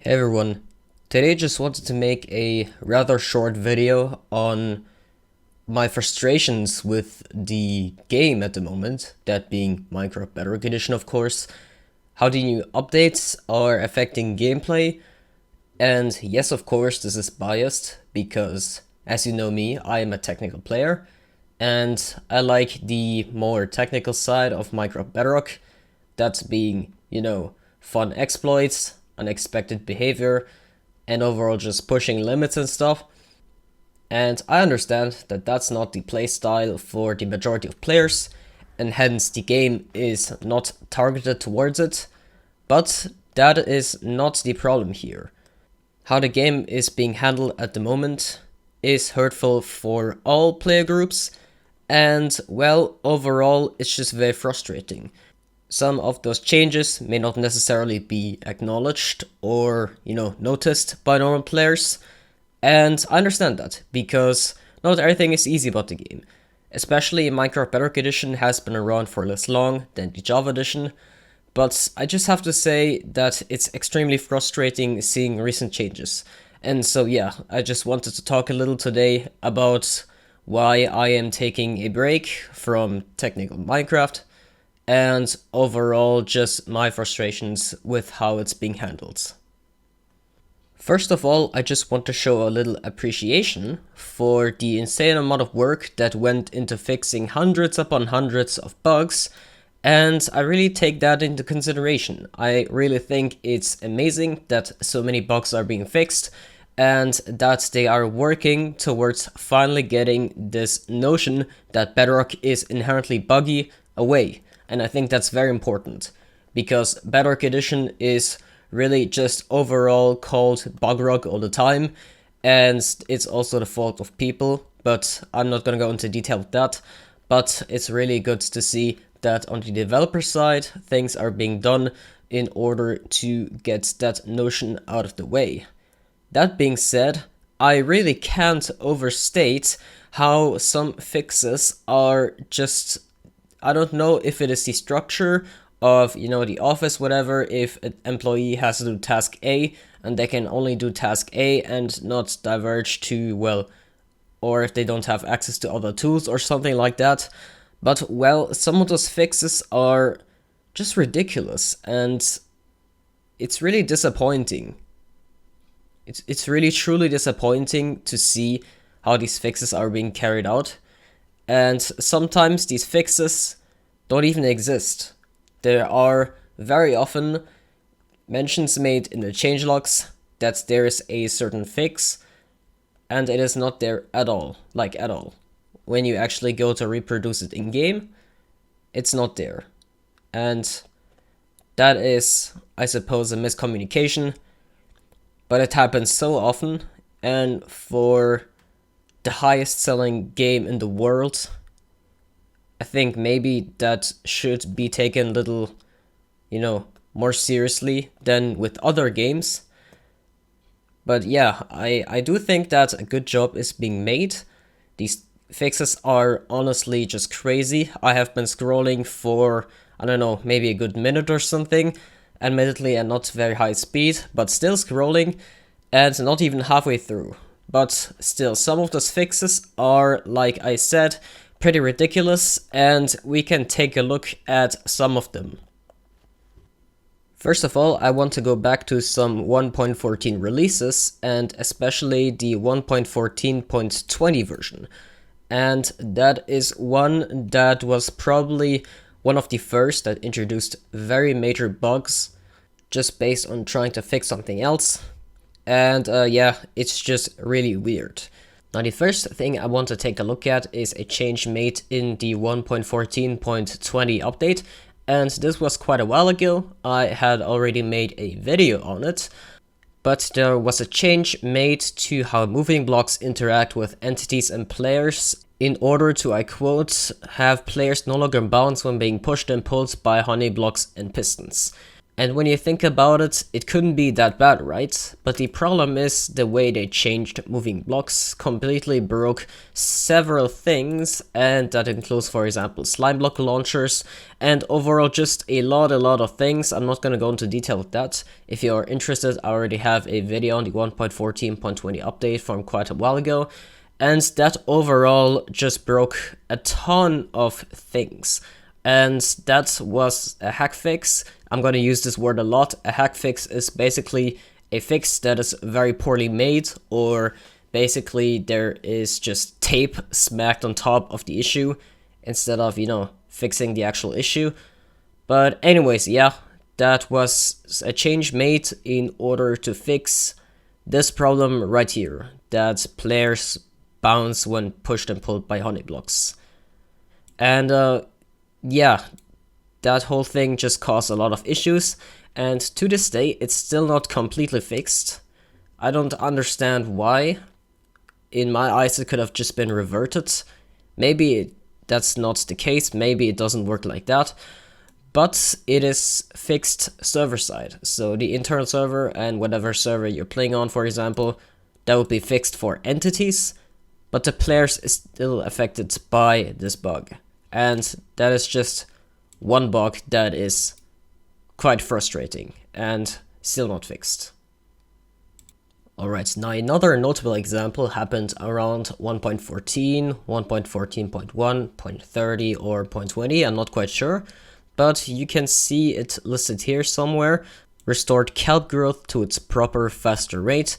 Hey everyone, today just wanted to make a rather short video on my frustrations with the game at the moment, that being Minecraft Bedrock Edition of course, how the new updates are affecting gameplay, and yes of course this is biased because as you know me, I am a technical player and I like the more technical side of Minecraft Bedrock, that being, fun exploits, unexpected behavior, and overall just pushing limits and stuff. And I understand that that's not the playstyle for the majority of players, and hence the game is not targeted towards it, but that is not the problem here. How the game is being handled at the moment is hurtful for all player groups, and well, overall it's just very frustrating. Some of those changes may not necessarily be acknowledged or, noticed by normal players. And I understand that, because not everything is easy about the game. Especially Minecraft Bedrock Edition has been around for less long than the Java Edition. But I just have to say that it's extremely frustrating seeing recent changes. And so yeah, I just wanted to talk a little today about why I am taking a break from technical Minecraft, and overall just my frustrations with how it's being handled. First of all, I just want to show a little appreciation for the insane amount of work that went into fixing hundreds upon hundreds of bugs, and I really take that into consideration. I really think it's amazing that so many bugs are being fixed, and that they are working towards finally getting this notion that Bedrock is inherently buggy away. And I think that's very important, because Bedrock Edition is really just overall called Bugrug all the time, and it's also the fault of people, but I'm not gonna go into detail with that. But it's really good to see that on the developer side, things are being done in order to get that notion out of the way. That being said, I really can't overstate how some fixes are just, I don't know if it is the structure of, the office, whatever, if an employee has to do task A and they can only do task A and not diverge to, well, or if they don't have access to other tools or something like that. But, well, some of those fixes are just ridiculous, and it's really disappointing. It's really truly disappointing to see how these fixes are being carried out. And sometimes these fixes don't even exist. There are very often mentions made in the changelogs that there is a certain fix, and it is not there at all, like at all. When you actually go to reproduce it in game, it's not there. And that is, I suppose, a miscommunication, but it happens so often, and for the highest selling game in the world, I think maybe that should be taken a little, more seriously than with other games. But yeah, I do think that a good job is being made. These fixes are honestly just crazy. I have been scrolling for, I don't know, maybe a good minute or something, admittedly at not very high speed, but still scrolling, and not even halfway through. But still, some of those fixes are, like I said, pretty ridiculous, and we can take a look at some of them. First of all, I want to go back to some 1.14 releases, and especially the 1.14.20 version. And that is one that was probably one of the first that introduced very major bugs just based on trying to fix something else. And yeah, it's just really weird. Now, the first thing I want to take a look at is a change made in the 1.14.20 update, and this was quite a while ago. I had already made a video on it, but there was a change made to how moving blocks interact with entities and players in order to, I quote, have players no longer bounce when being pushed and pulled by honey blocks and pistons. And when you think about it, it couldn't be that bad, right? But the problem is the way they changed moving blocks completely broke several things, and that includes, for example, slime block launchers, and overall just a lot of things. I'm not gonna go into detail with that. If you are interested, I already have a video on the 1.14.20 update from quite a while ago, and that overall just broke a ton of things. And that was a hack fix. I'm going to use this word a lot. A hack fix is basically a fix that is very poorly made, or basically there is just tape smacked on top of the issue instead of, you know, fixing the actual issue. But anyways, yeah, that was a change made in order to fix this problem right here, that players bounce when pushed and pulled by honey blocks. And yeah, that whole thing just caused a lot of issues, and to this day it's still not completely fixed. I don't understand why. In my eyes it could have just been reverted. Maybe that's not the case, maybe it doesn't work like that, but it is fixed server side. So the internal server and whatever server you're playing on, for example, that would be fixed for entities, but the players is still affected by this bug. And that is just one bug that is quite frustrating and still not fixed. Alright, now another notable example happened around 1.14, 1.14.1, 0.30 or 0.20, I'm not quite sure, but you can see it listed here somewhere. Restored kelp growth to its proper faster rate,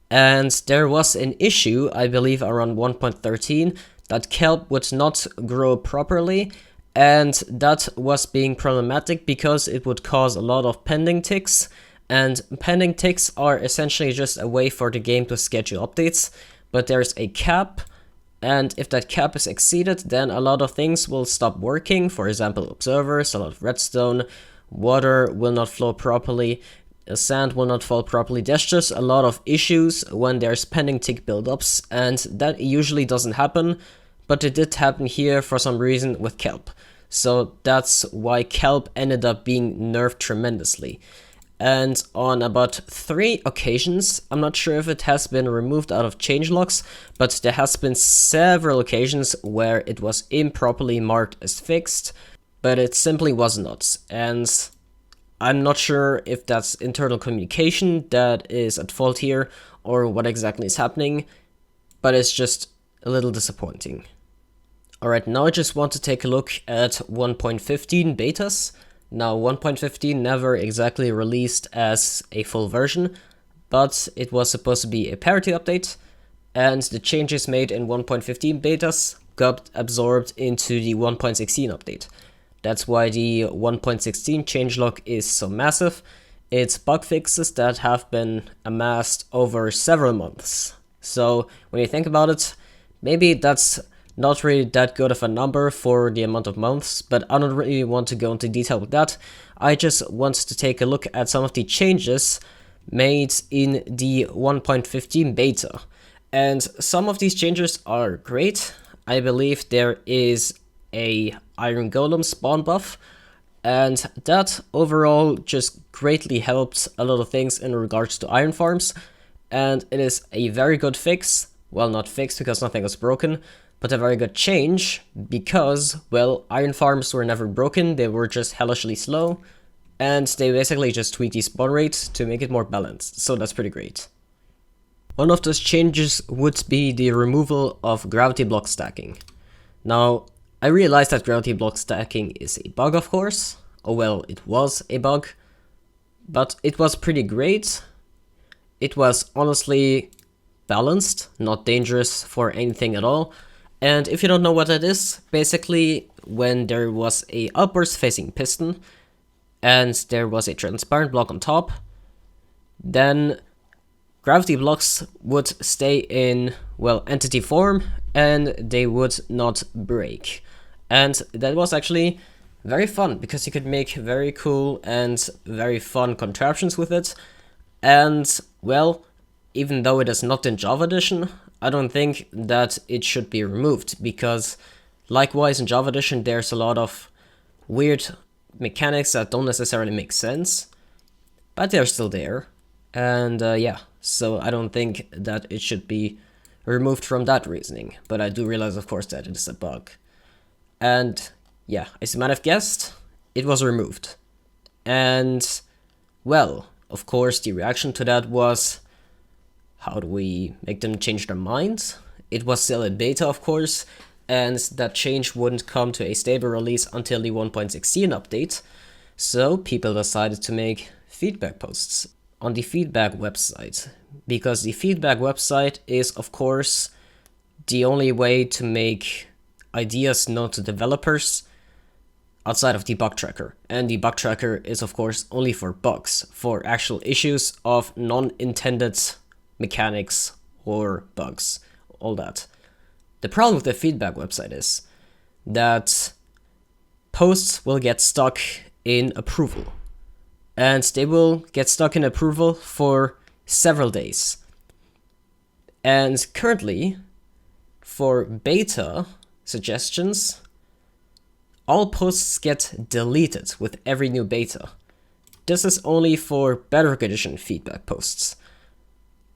and there was an issue, I believe around 1.13, that kelp would not grow properly, and that was being problematic because it would cause a lot of pending ticks, and pending ticks are essentially just a way for the game to schedule updates, but there's a cap, and if that cap is exceeded, then a lot of things will stop working. For example, observers, a lot of redstone, water will not flow properly, sand will not fall properly. There's just a lot of issues when there's pending tick buildups, and that usually doesn't happen, but it did happen here for some reason with kelp. So that's why kelp ended up being nerfed tremendously. And on about 3 occasions, I'm not sure if it has been removed out of changelogs, but there has been several occasions where it was improperly marked as fixed, but it simply was not. And I'm not sure if that's internal communication that is at fault here, or what exactly is happening, but it's just a little disappointing. Alright, now I just want to take a look at 1.15 betas. Now 1.15 never exactly released as a full version, but it was supposed to be a parity update, and the changes made in 1.15 betas got absorbed into the 1.16 update. That's why the 1.16 changelog is so massive. It's bug fixes that have been amassed over several months. So when you think about it, maybe that's not really that good of a number for the amount of months, but I don't really want to go into detail with that. I just want to take a look at some of the changes made in the 1.15 beta. And some of these changes are great. I believe there is a iron golem spawn buff, and that overall just greatly helped a lot of things in regards to iron farms, and it is a very good fix. Well, not fixed because nothing was broken, but a very good change because, well, iron farms were never broken, they were just hellishly slow, and they basically just tweaked the spawn rate to make it more balanced, so that's pretty great. One of those changes would be the removal of gravity block stacking. Now, I realize that gravity block stacking is a bug, of course. Oh well, it was a bug, but it was pretty great. It was honestly balanced, not dangerous for anything at all. And if you don't know what that is, basically when there was a upwards facing piston and there was a transparent block on top, then gravity blocks would stay in, well, entity form and they would not break. And that was actually very fun because you could make very cool and very fun contraptions with it. And, well, even though it is not in Java Edition, I don't think that it should be removed, because likewise in Java Edition there's a lot of weird mechanics that don't necessarily make sense. but they're still there. And yeah, so I don't think that it should be removed from that reasoning, but I do realize, of course, that it is a bug. And yeah, as you might have guessed, it was removed. And well, of course, the reaction to that was, how do we make them change their minds? It was still in beta, of course, and that change wouldn't come to a stable release until the 1.16 update, so people decided to make feedback posts on the feedback website, because the feedback website is, of course, the only way to make ideas known to developers outside of the bug tracker. And the bug tracker is, of course, only for bugs, for actual issues of non-intended mechanics or bugs, all that. The problem with the feedback website is that posts will get stuck in approval, and they will get stuck in approval for several days. And currently, for beta suggestions, all posts get deleted with every new beta. This is only for Bedrock Edition feedback posts.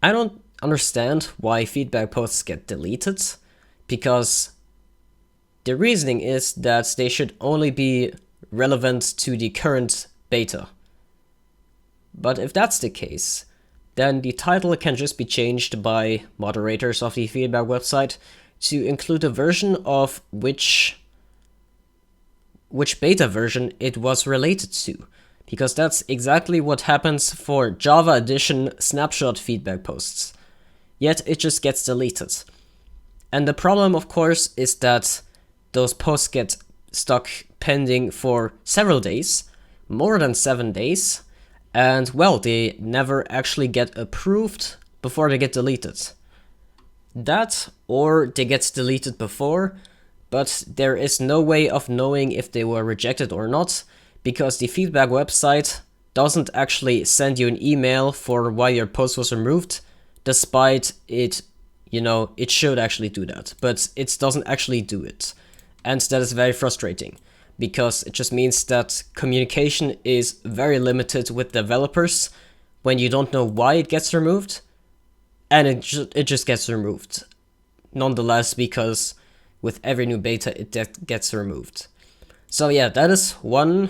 I don't understand why feedback posts get deleted, because the reasoning is that they should only be relevant to the current beta. But if that's the case, then the title can just be changed by moderators of the feedback website to include a version of which beta version it was related to, because that's exactly what happens for Java Edition snapshot feedback posts. Yet it just gets deleted. And the problem, of course, is that those posts get stuck pending for several days, more than 7 days, and well, they never actually get approved before they get deleted. That, or they get deleted before, but there is no way of knowing if they were rejected or not, because the feedback website doesn't actually send you an email for why your post was removed, despite it, it should actually do that, but it doesn't actually do it. And that is very frustrating, because it just means that communication is very limited with developers when you don't know why it gets removed, and it just gets removed nonetheless, because with every new beta it gets removed. So yeah, that is one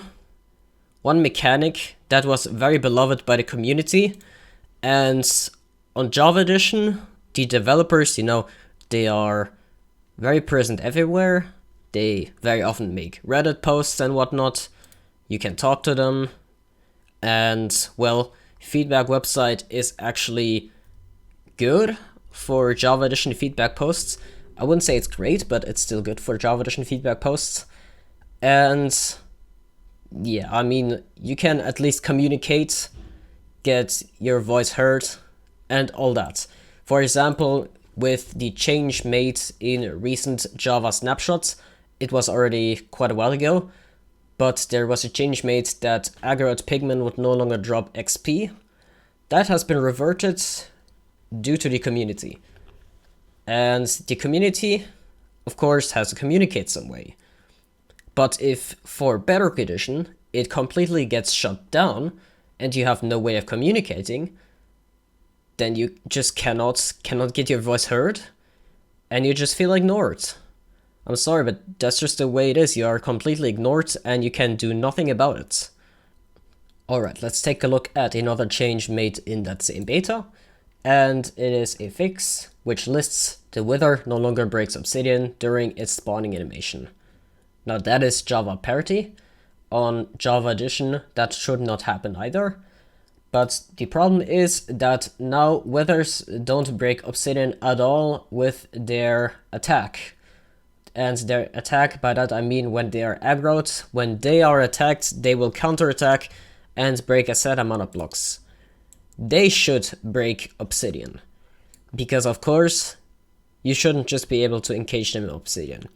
mechanic that was very beloved by the community. And on Java Edition, the developers, they are very present everywhere. They very often make Reddit posts and whatnot. You can talk to them. And, well, feedback website is actually good for Java Edition feedback posts. I wouldn't say it's great, but it's still good for Java Edition feedback posts. And yeah, I mean, you can at least communicate, get your voice heard, and all that. For example, with the change made in recent Java snapshots, it was already quite a while ago, but there was a change made that aggroed pigment would no longer drop XP. That has been reverted due to the community. And the community, of course, has to communicate some way. But if for Bedrock Edition it completely gets shut down and you have no way of communicating, then you just cannot get your voice heard, and you just feel ignored. I'm sorry, but that's just the way it is. You are completely ignored and you can do nothing about it. Alright, let's take a look at another change made in that same beta. And it is a fix which lists the wither no longer breaks obsidian during its spawning animation. Now that is Java parity. On Java Edition that should not happen either. But the problem is that now withers don't break obsidian at all with their attack. And their attack, by that I mean when they are aggroed. When they are attacked, they will counterattack and break a set amount of blocks. They should break obsidian, because of course you shouldn't just be able to encage them in obsidian.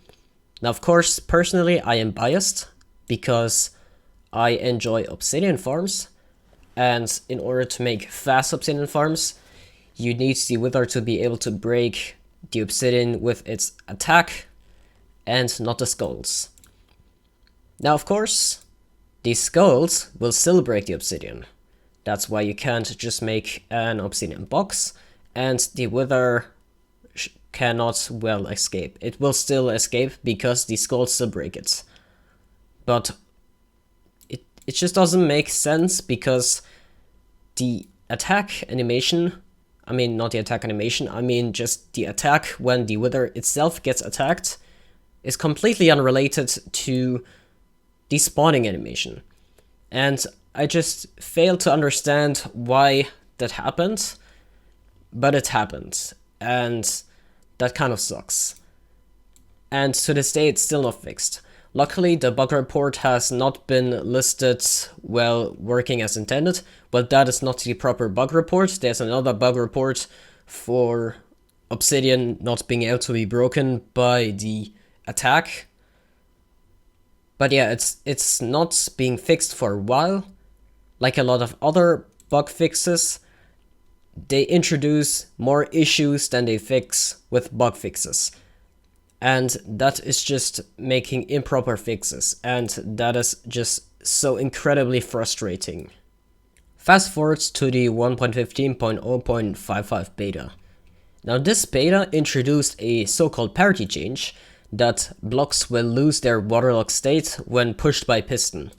Now of course, personally I am biased because I enjoy obsidian farms, and in order to make fast obsidian farms you need the wither to be able to break the obsidian with its attack and not the skulls. Now of course, these skulls will still break the obsidian. That's why you can't just make an obsidian box, and the wither cannot, well, escape. It will still escape because the skulls still break it. But it just doesn't make sense because the attack animation, I mean not the attack animation, I mean just the attack when the wither itself gets attacked is completely unrelated to the spawning animation. And I just fail to understand why that happened, but it happened, and that kind of sucks. And to this day it's still not fixed. Luckily, the bug report has not been listed, well, working as intended, but that is not the proper bug report. There's another bug report for obsidian not being able to be broken by the attack. But yeah, it's not being fixed for a while. Like a lot of other bug fixes, they introduce more issues than they fix with bug fixes. And that is just making improper fixes, and that is just so incredibly frustrating. Fast forward to the 1.15.0.55 beta. Now this beta introduced a so-called parity change that blocks will lose their waterlogged state when pushed by Piston.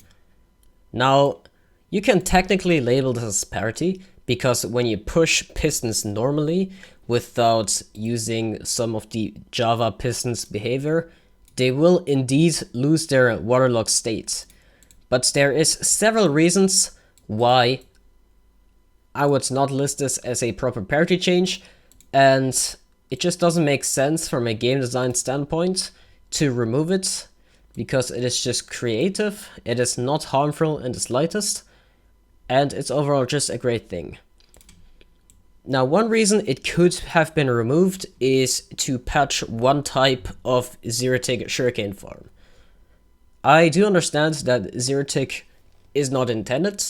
Now, you can technically label this as parity, because when you push pistons normally, without using some of the Java pistons behavior, they will indeed lose their waterlogged state. But there is several reasons why I would not list this as a proper parity change, and it just doesn't make sense from a game design standpoint to remove it, because it is just creative, it is not harmful in the slightest, and it's overall just a great thing. Now, one reason it could have been removed is to patch one type of zero-tick sugarcane farm. I do understand that zero-tick is not intended,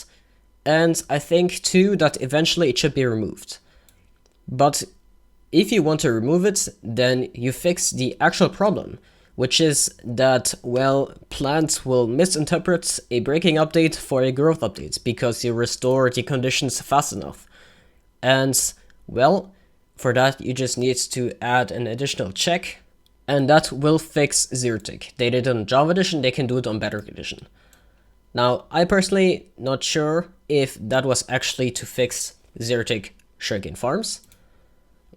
and I think too that eventually it should be removed. But if you want to remove it, then you fix the actual problem, which is that, well, plants will misinterpret a breaking update for a growth update because you restore the conditions fast enough. And, well, for that you just need to add an additional check, and that will fix zero-tick. They did it on Java Edition, they can do it on Bedrock Edition. Now, I personally not sure if that was actually to fix zero-tick sugarcane farms,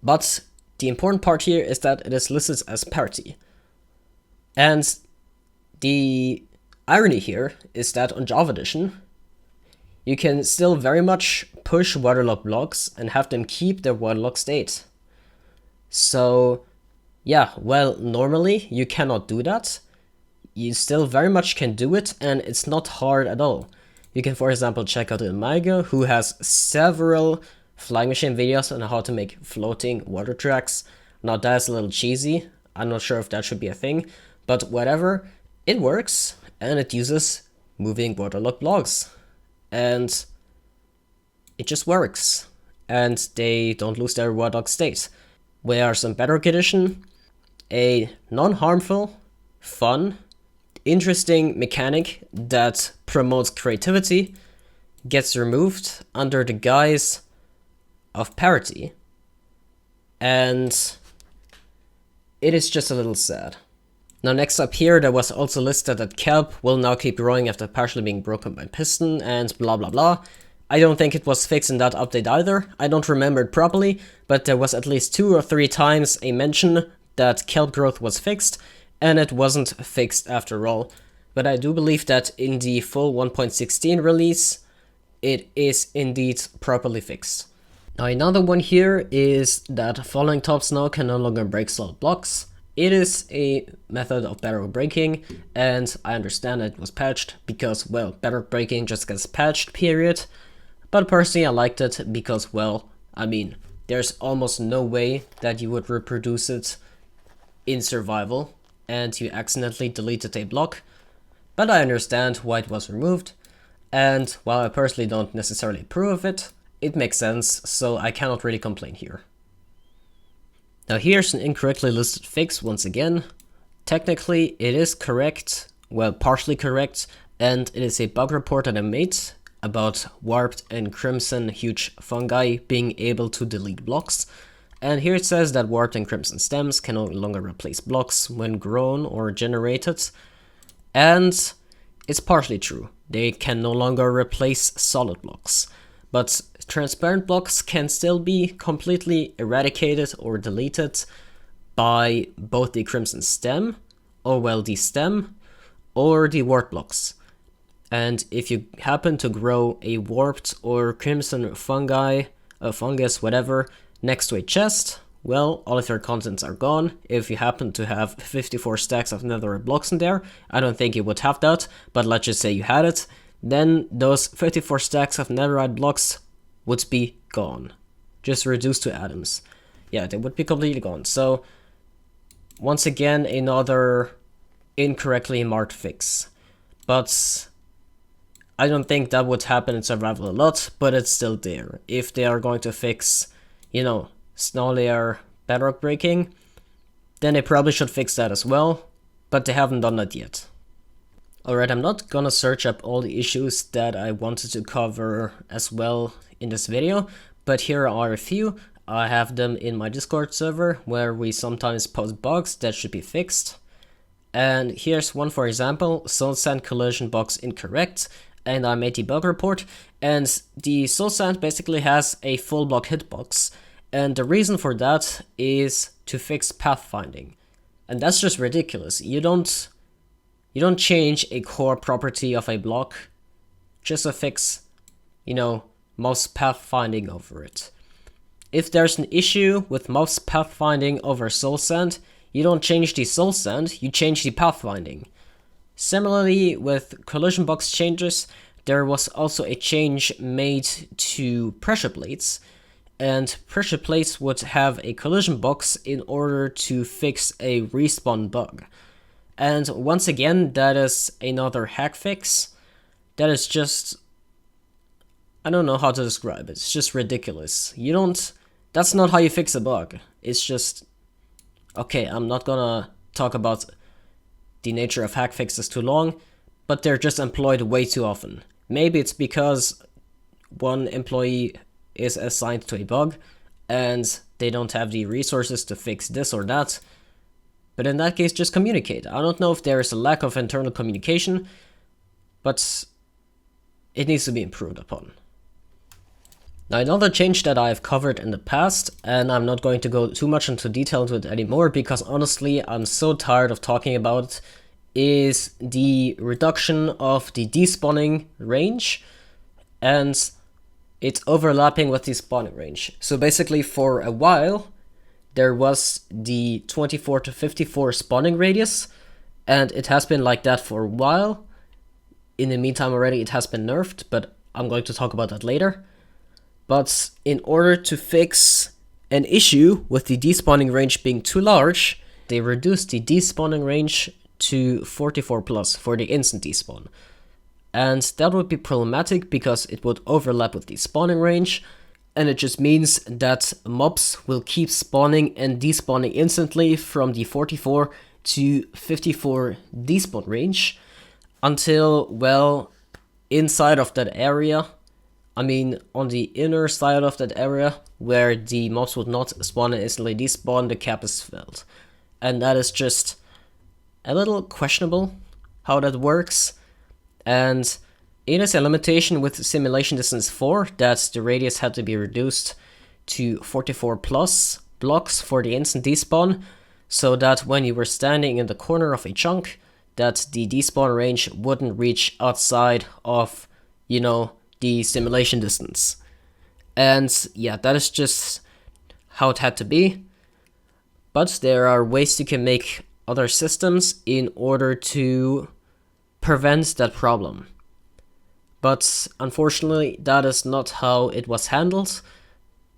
but the important part here is that it is listed as parity. And the irony here is that on Java Edition, you can still very much push waterlogged blocks and have them keep their waterlogged state. So yeah, well, normally you cannot do that. You still very much can do it, and it's not hard at all. You can, for example, check out Amiga, who has several flying machine videos on how to make floating water tracks. Now that's a little cheesy, I'm not sure if that should be a thing, but whatever, it works, and it uses moving waterlogged blocks. And it just works, and they don't lose their waterlogged state. Whereas in Bedrock Edition, a non-harmful, fun, interesting mechanic that promotes creativity gets removed under the guise of parity, and it is just a little sad. Now, next up here, there was also listed that Kelp will now keep growing after partially being broken by Piston and blah blah blah. I don't think it was fixed in that update either. I don't remember it properly, but there was at least 2 or 3 times a mention that Kelp growth was fixed, and it wasn't fixed after all. But I do believe that in the full 1.16 release, it is indeed properly fixed. Now, another one here is that falling tops now can no longer break solid blocks. It is a method of Bedrock breaking, and I understand it was patched because, well, Bedrock breaking just gets patched, period. But personally I liked it because, well, I mean, there's almost no way that you would reproduce it in survival and you accidentally deleted a block. But I understand why it was removed, and while I personally don't necessarily approve of it, it makes sense, so I cannot really complain here. Now here's an incorrectly listed fix once again. Technically it is correct, well, partially correct, and it is a bug report that I made about warped and crimson huge fungi being able to delete blocks. And here it says that warped and crimson stems can no longer replace blocks when grown or generated. And it's partially true. They can no longer replace solid blocks. But transparent blocks can still be completely eradicated or deleted by both the crimson stem, or well, the stem, or the warped blocks. And if you happen to grow a warped or crimson fungus, whatever, next to a chest, well, all of your contents are gone. If you happen to have 54 stacks of netherite blocks in there, I don't think you would have that, but let's just say you had it, then those 54 stacks of netherite blocks would be gone. Just reduced to atoms. Yeah, they would be completely gone. So, once again, another incorrectly marked fix. But I don't think that would happen in survival a lot, but it's still there. If they are going to fix, snow layer bedrock breaking, then they probably should fix that as well, but they haven't done that yet. Alright, I'm not gonna search up all the issues that I wanted to cover as well in this video, but here are a few. I have them in my Discord server where we sometimes post bugs that should be fixed. And here's one, for example, soul sand collision box incorrect, and I made the bug report, and the soul sand basically has a full block hitbox, and the reason for that is to fix pathfinding. And that's just ridiculous. You don't change a core property of a block just to fix, mouse pathfinding over it. If there's an issue with mouse pathfinding over soul sand, you don't change the soul sand, you change the pathfinding. Similarly, with collision box changes, there was also a change made to pressure plates, and pressure plates would have a collision box in order to fix a respawn bug. And once again, that is another hack fix. That is just, I don't know how to describe it. It's just ridiculous. That's not how you fix a bug. It's just, okay, I'm not gonna talk about the nature of hack fixes too long, but they're just employed way too often. Maybe it's because one employee is assigned to a bug and they don't have the resources to fix this or that. But in that case, just communicate. I don't know if there is a lack of internal communication, but it needs to be improved upon. Now, another change that I've covered in the past, and I'm not going to go too much into detail into it anymore because honestly, I'm so tired of talking about it, is the reduction of the despawning range and it's overlapping with the spawning range. So basically, for a while, there was the 24 to 54 spawning radius, and it has been like that for a while. In the meantime already it has been nerfed, but I'm going to talk about that later. But in order to fix an issue with the despawning range being too large, they reduced the despawning range to 44 plus for the instant despawn. And that would be problematic because it would overlap with the spawning range, and it just means that mobs will keep spawning and despawning instantly from the 44 to 54 despawn range until, well, inside of that area, on the inner side of that area where the mobs would not spawn and instantly despawn, the cap is filled. And that is just a little questionable how that works. And it is a limitation with simulation distance 4 that the radius had to be reduced to 44 plus blocks for the instant despawn, so that when you were standing in the corner of a chunk, that the despawn range wouldn't reach outside of, the simulation distance. And yeah, that is just how it had to be. But there are ways you can make other systems in order to prevent that problem. But unfortunately, that is not how it was handled.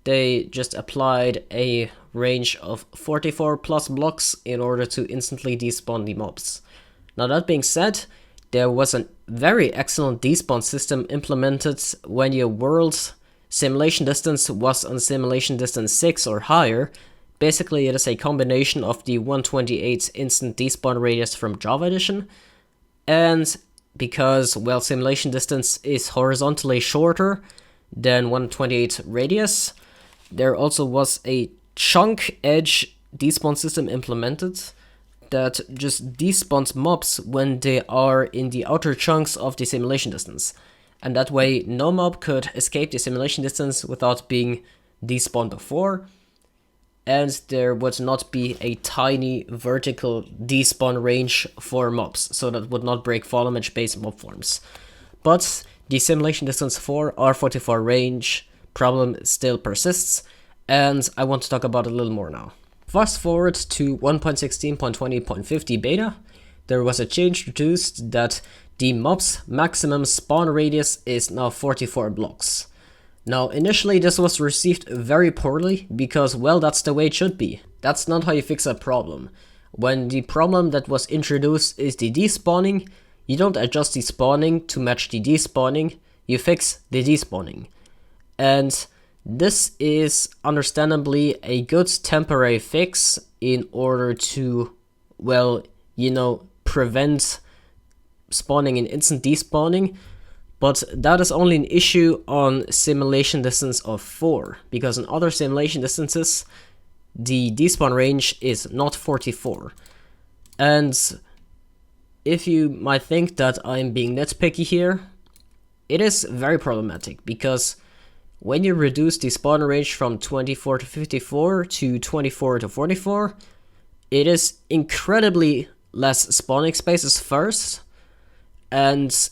They just applied a range of 44 plus blocks in order to instantly despawn the mobs. Now, that being said, there was a very excellent despawn system implemented when your world's simulation distance was on simulation distance 6 or higher. Basically, it is a combination of the 128 instant despawn radius from Java Edition and because, well, simulation distance is horizontally shorter than 128 radius. There also was a chunk edge despawn system implemented that just despawns mobs when they are in the outer chunks of the simulation distance. And that way no mob could escape the simulation distance without being despawned before. And there would not be a tiny vertical despawn range for mobs, so that would not break fall damage based mob forms. But the simulation distance 4 R44 range problem still persists, and I want to talk about it a little more now. Fast forward to 1.16.20.50 beta, there was a change introduced that the mob's maximum spawn radius is now 44 blocks. Now, initially this was received very poorly because, well, that's the way it should be. That's not how you fix a problem. When the problem that was introduced is the despawning, you don't adjust the spawning to match the despawning, you fix the despawning. And this is understandably a good temporary fix in order to, well, prevent spawning and instant despawning. But that is only an issue on simulation distance of 4, because in other simulation distances, the despawn range is not 44. And if you might think that I'm being nitpicky here, it is very problematic, because when you reduce the spawn range from 24 to 54 to 24 to 44, it is incredibly less spawning spaces first, and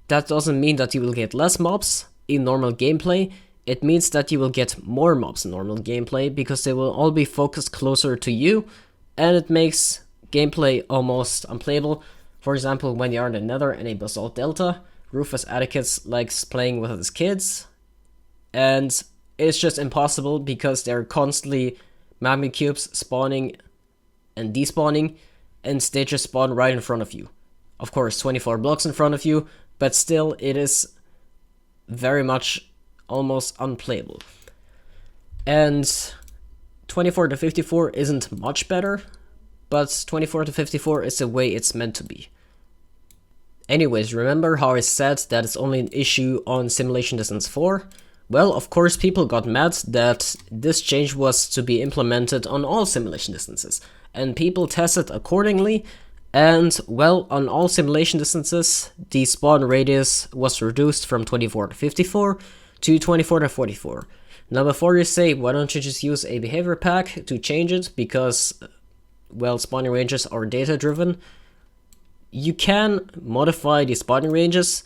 that doesn't mean that you will get less mobs in normal gameplay. It means that you will get more mobs in normal gameplay because they will all be focused closer to you, and it makes gameplay almost unplayable. For example, when you are in the Nether and a Basalt Delta, Rufus Atticus likes playing with his kids, and it's just impossible because they're constantly magma cubes spawning and despawning, and they just spawn right in front of you. Of course, 24 blocks in front of you, but still, it is very much almost unplayable. And 24 to 54 isn't much better, but 24 to 54 is the way it's meant to be. Anyways, remember how I said that it's only an issue on simulation distance 4? Well, of course, people got mad that this change was to be implemented on all simulation distances, and people tested accordingly. And, well, on all simulation distances, the spawn radius was reduced from 24 to 54 to 24 to 44. Now, before you say, why don't you just use a behavior pack to change it, because, well, spawning ranges are data-driven, you can modify the spawning ranges,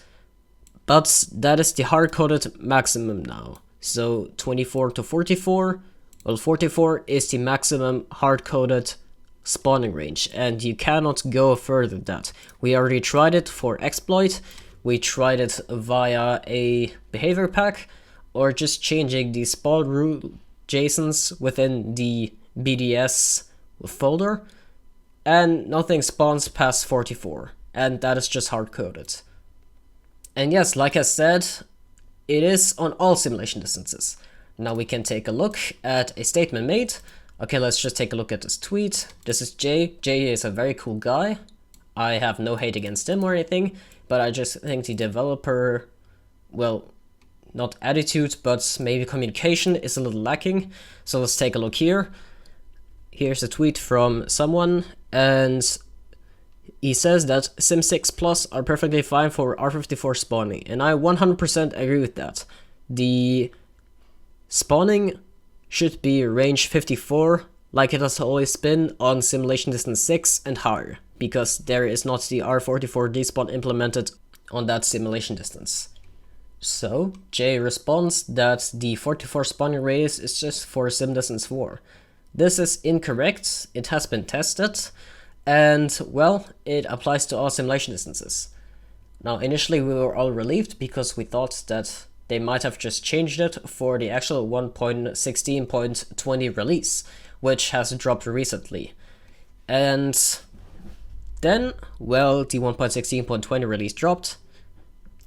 but that is the hard-coded maximum now. So, 24 to 44, well, 44 is the maximum hard-coded spawning range, and you cannot go further than that. We already tried it for exploit, we tried it via a behavior pack, or just changing the spawn rule JSONs within the BDS folder, and nothing spawns past 44, and that is just hard-coded. And yes, like I said, it is on all simulation distances. Now we can take a look at a statement made. Okay, let's just take a look at this tweet. This is Jay. Jay is a very cool guy. I have no hate against him or anything, but I just think the developer, well, not attitude, but maybe communication is a little lacking. So let's take a look here. Here's a tweet from someone, and he says that Sim 6 Plus are perfectly fine for R54 spawning, and I 100% agree with that. The spawning should be range 54, like it has always been on simulation distance 6 and higher, because there is not the R44 despawn implemented on that simulation distance. So, Jay responds that the 44 spawning radius is just for sim distance 4. This is incorrect, it has been tested, and, well, it applies to all simulation distances. Now, initially we were all relieved because we thought that they might have just changed it for the actual 1.16.20 release, which has dropped recently. And then, well, the 1.16.20 release dropped,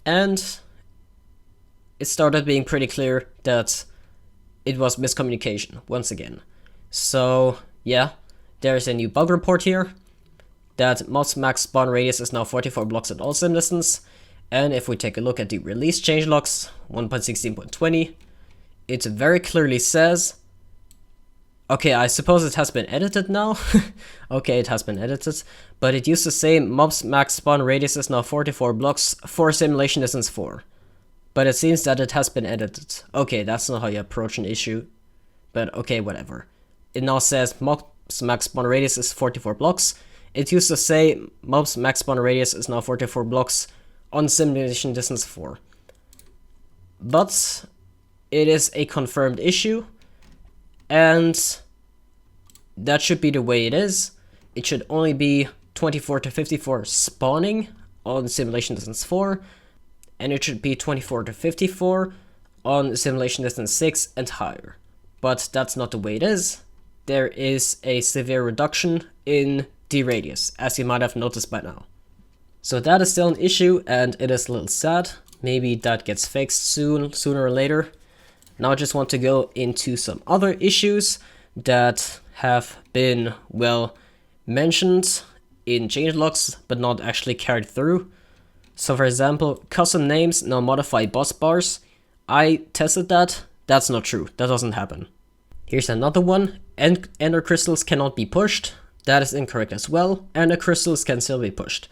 and it started being pretty clear that it was miscommunication once again. So, yeah, there's a new bug report here that mob's max spawn radius is now 44 blocks at all sim distance. And if we take a look at the release changelogs 1.16.20, it very clearly says, okay, I suppose it has been edited now. Okay, it has been edited, but it used to say mob's max spawn radius is now 44 blocks for simulation distance 4. But it seems that it has been edited. Okay, that's not how you approach an issue, but okay, whatever. It now says mob's max spawn radius is 44 blocks. It used to say mob's max spawn radius is now 44 blocks on simulation distance 4. But it is a confirmed issue, and that should be the way it is. It should only be 24 to 54 spawning on simulation distance 4, and it should be 24 to 54 on simulation distance 6 and higher. But that's not the way it is. There is a severe reduction in the radius, as you might have noticed by now. So that is still an issue, and it is a little sad. Maybe that gets fixed sooner or later. Now I just want to go into some other issues that have been, well, mentioned in changelogs, but not actually carried through. So for example, custom names now modify boss bars. I tested that. That's not true. That doesn't happen. Here's another one. Ender crystals cannot be pushed. That is incorrect as well. Ender crystals can still be pushed.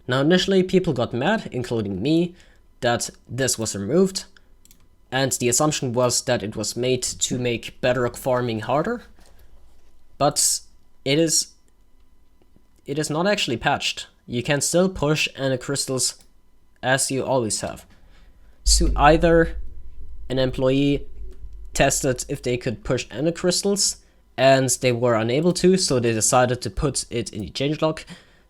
Now initially people got mad, including me, that this was removed. And the assumption was that it was made to make Bedrock farming harder. But it is not actually patched. You can still push ender crystals as you always have. So either an employee tested if they could push ender crystals and they were unable to, so they decided to put it in the changelog.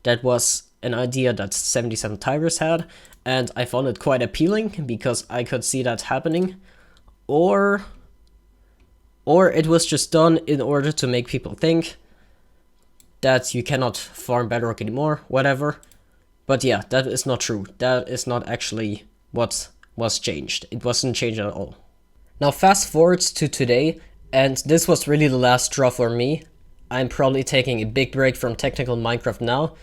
That was an idea that 77 Tigers had, and I found it quite appealing because I could see that happening. Or it was just done in order to make people think that you cannot farm Bedrock anymore, whatever. But yeah, that is not true. That is not actually what was changed. It wasn't changed at all. Now fast forward to today, and this was really the last straw for me. I'm probably taking a big break from technical Minecraft now.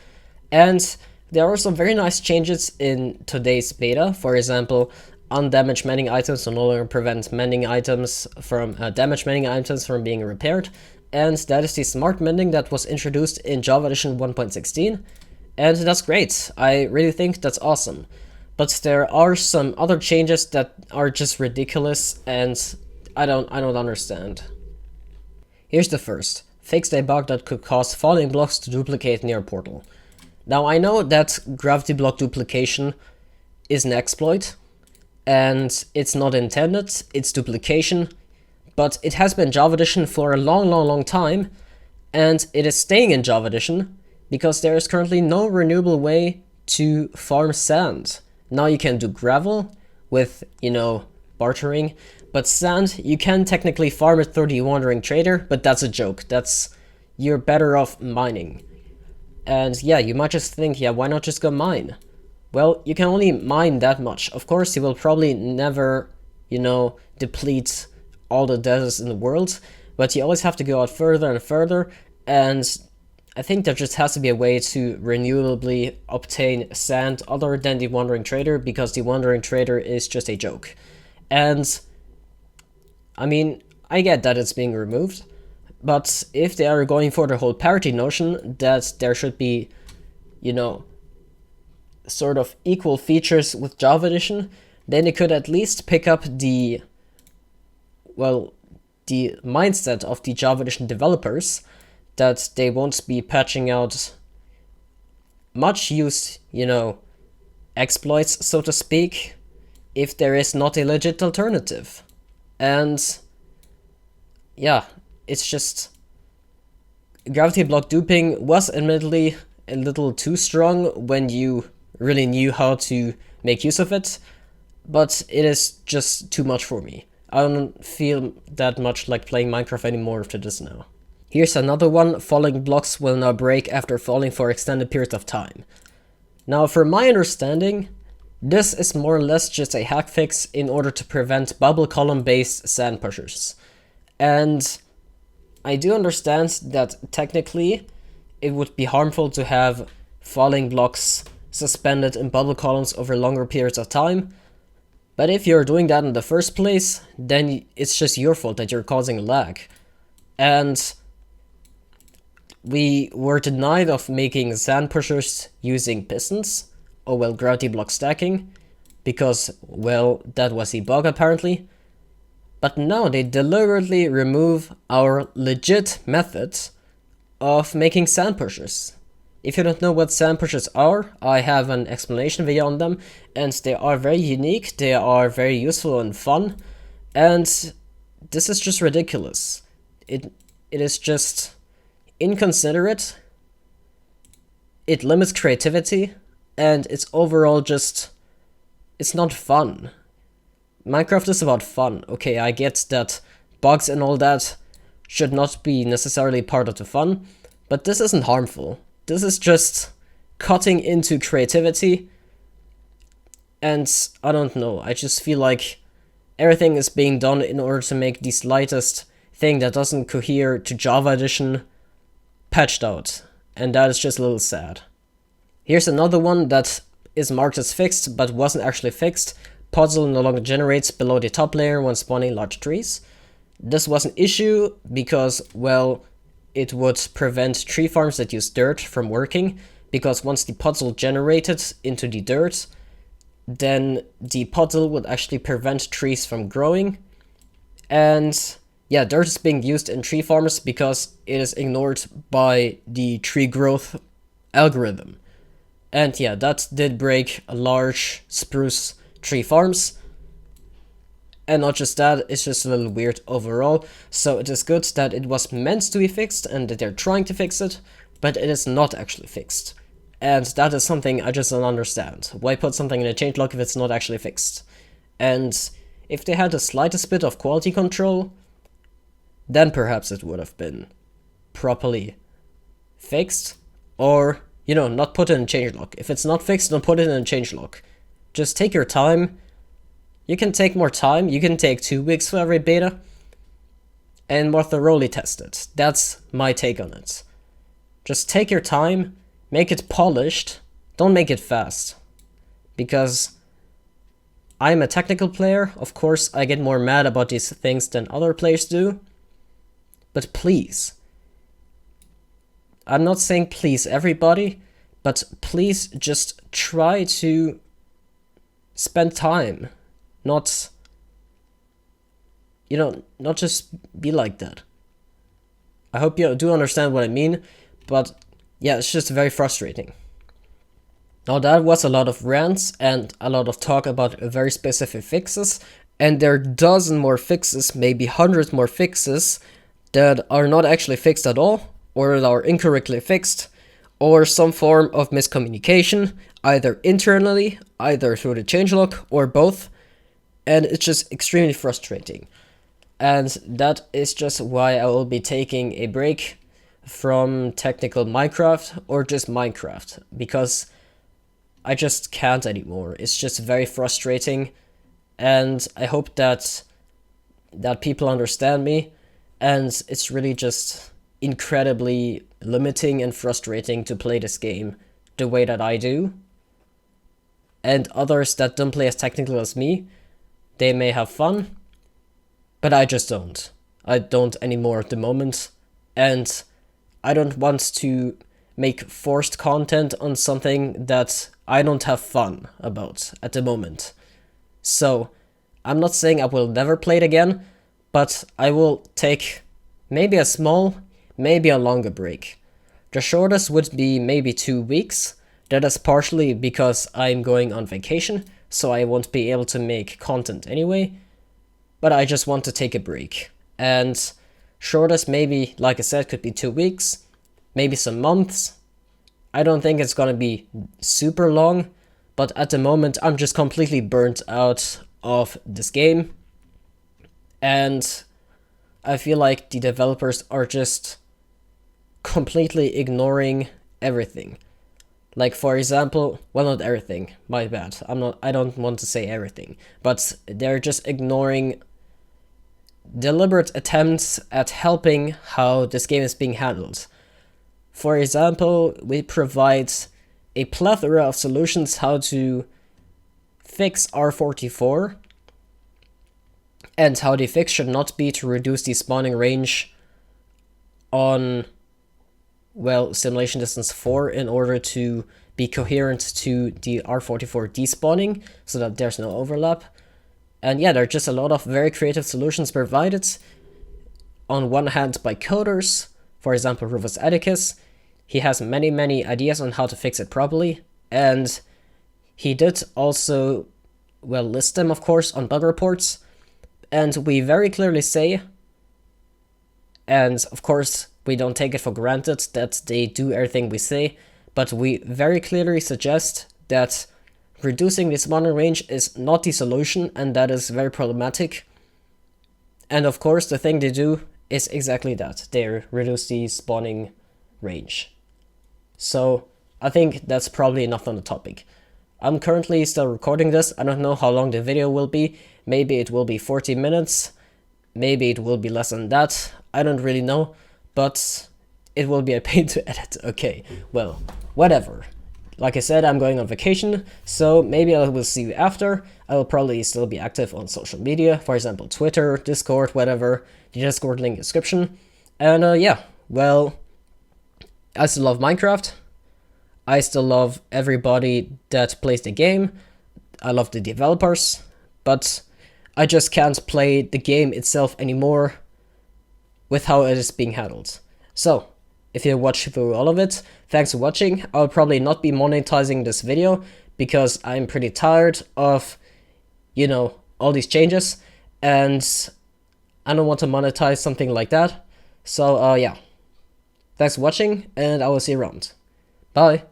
And there are some very nice changes in today's beta. For example, undamaged mending items will no longer prevent mending items from damaged mending items from being repaired. And that is the smart mending that was introduced in Java Edition 1.16. And that's great. I really think that's awesome. But there are some other changes that are just ridiculous, and I don't understand. Here's the first. Fixed a bug that could cause falling blocks to duplicate near a portal. Now I know that gravity block duplication is an exploit, and it's not intended, it's duplication, but it has been Java Edition for a long time, and it is staying in Java Edition because there is currently no renewable way to farm sand. Now you can do gravel with, bartering, but sand, you can technically farm it through the Wandering Trader, but that's a joke. You're better off mining. And yeah, you might just think, yeah, why not just go mine? Well, you can only mine that much. Of course, you will probably never, deplete all the deserts in the world, but you always have to go out further and further, and I think there just has to be a way to renewably obtain sand other than the Wandering Trader, because the Wandering Trader is just a joke. And, I mean, I get that it's being removed, but if they are going for the whole parity notion that there should be, sort of equal features with Java Edition, then they could at least pick up the mindset of the Java Edition developers, that they won't be patching out much used, exploits, so to speak, if there is not a legit alternative. And yeah, it's just, gravity block duping was admittedly a little too strong when you really knew how to make use of it, but it is just too much for me. I don't feel that much like playing Minecraft anymore after this now. Here's another one. Falling blocks will now break after falling for extended periods of time. Now, from my understanding, this is more or less just a hack fix in order to prevent bubble column based sand pushers. And I do understand that technically it would be harmful to have falling blocks suspended in bubble columns over longer periods of time. But if you're doing that in the first place, then it's just your fault that you're causing lag. And we were denied of making sand pushers using pistons, or well, gravity block stacking, because, well, that was a bug apparently. But now they deliberately remove our legit method of making sand pushers. If you don't know what sand pushers are, I have an explanation video on them, and they are very unique, they are very useful and fun, and this is just ridiculous. It is just inconsiderate, it limits creativity, and it's overall just, it's not fun. Minecraft is about fun. Okay, I get that bugs and all that should not be necessarily part of the fun, but this isn't harmful. This is just cutting into creativity, and I don't know, I just feel like everything is being done in order to make the slightest thing that doesn't cohere to Java Edition patched out, and that is just a little sad. Here's another one that is marked as fixed, but wasn't actually fixed. Puzzle no longer generates below the top layer when spawning large trees. This was an issue because, well, it would prevent tree farms that use dirt from working, because once the puzzle generated into the dirt, then the puzzle would actually prevent trees from growing. And yeah, dirt is being used in tree farms because it is ignored by the tree growth algorithm. And yeah, that did break large spruce tree farms. And not just that, it's just a little weird overall. So it is good that it was meant to be fixed and that they're trying to fix it, but it is not actually fixed. And that is something I just don't understand. Why put something in a changelog if it's not actually fixed? And if they had the slightest bit of quality control, then perhaps it would have been properly fixed. Or, you know, not put it in changelog. If it's not fixed, don't put it in a changelog. Just take your time. You can take more time, you can take 2 weeks for every beta, and more thoroughly test it. That's my take on it. Just take your time, make it polished, don't make it fast. Because I'm a technical player, of course I get more mad about these things than other players do. But please, I'm not saying please everybody, but please just try to spend time. Not, you know, not just be like that. I hope you do understand what I mean, but yeah, it's just very frustrating. Now that was a lot of rants and a lot of talk about very specific fixes, and there are dozen more fixes, maybe hundreds more fixes that are not actually fixed at all, or that are incorrectly fixed, or some form of miscommunication, either internally, either through the changelog, or both. And it's just extremely frustrating. And that is just why I will be taking a break from technical Minecraft or just Minecraft, because I just can't anymore. It's just very frustrating, and I hope that people understand me. And it's really just incredibly limiting and frustrating to play this game the way that I do. And others that don't play as technical as me, they may have fun, but I just don't. I don't anymore at the moment, and I don't want to make forced content on something that I don't have fun about at the moment. So, I'm not saying I will never play it again, but I will take maybe a small, maybe a longer break. The shortest would be maybe 2 weeks. That is partially because I'm going on vacation, so I won't be able to make content anyway, but I just want to take a break. And shortest maybe, like I said, could be 2 weeks, maybe some months. I don't think it's gonna be super long, but at the moment I'm just completely burnt out of this game. And I feel like the developers are just completely ignoring everything. Like, for example, well, not everything, my bad. I don't want to say everything, but they're just ignoring deliberate attempts at helping how this game is being handled. For example, we provide a plethora of solutions how to fix R44, and how the fix should not be to reduce the spawning range on, well, simulation distance 4 in order to be coherent to the R44 despawning so that there's no overlap. And yeah, there are just a lot of very creative solutions provided. On one hand by coders, for example Rufus Atticus. He has many ideas on how to fix it properly, and he did also, well, list them of course on bug reports, and we very clearly say, and of course we don't take it for granted that they do everything we say, but we very clearly suggest that reducing the spawning range is not the solution, and that is very problematic. And of course the thing they do is exactly that, they reduce the spawning range. So I think that's probably enough on the topic. I'm currently still recording this. I don't know how long the video will be. Maybe it will be 40 minutes. Maybe it will be less than that. I don't really know, but it will be a pain to edit. Okay, well, whatever. Like I said, I'm going on vacation, so maybe I will see you after. I will probably still be active on social media, for example, Twitter, Discord, whatever. The Discord link in the description. And yeah, well, I still love Minecraft. I still love everybody that plays the game. I love the developers, but I just can't play the game itself anymore with how it is being handled. So, if you watched through all of it, thanks for watching. I'll probably not be monetizing this video because I'm pretty tired of, you know, all these changes, and I don't want to monetize something like that. So, yeah. Thanks for watching, and I will see you around. Bye!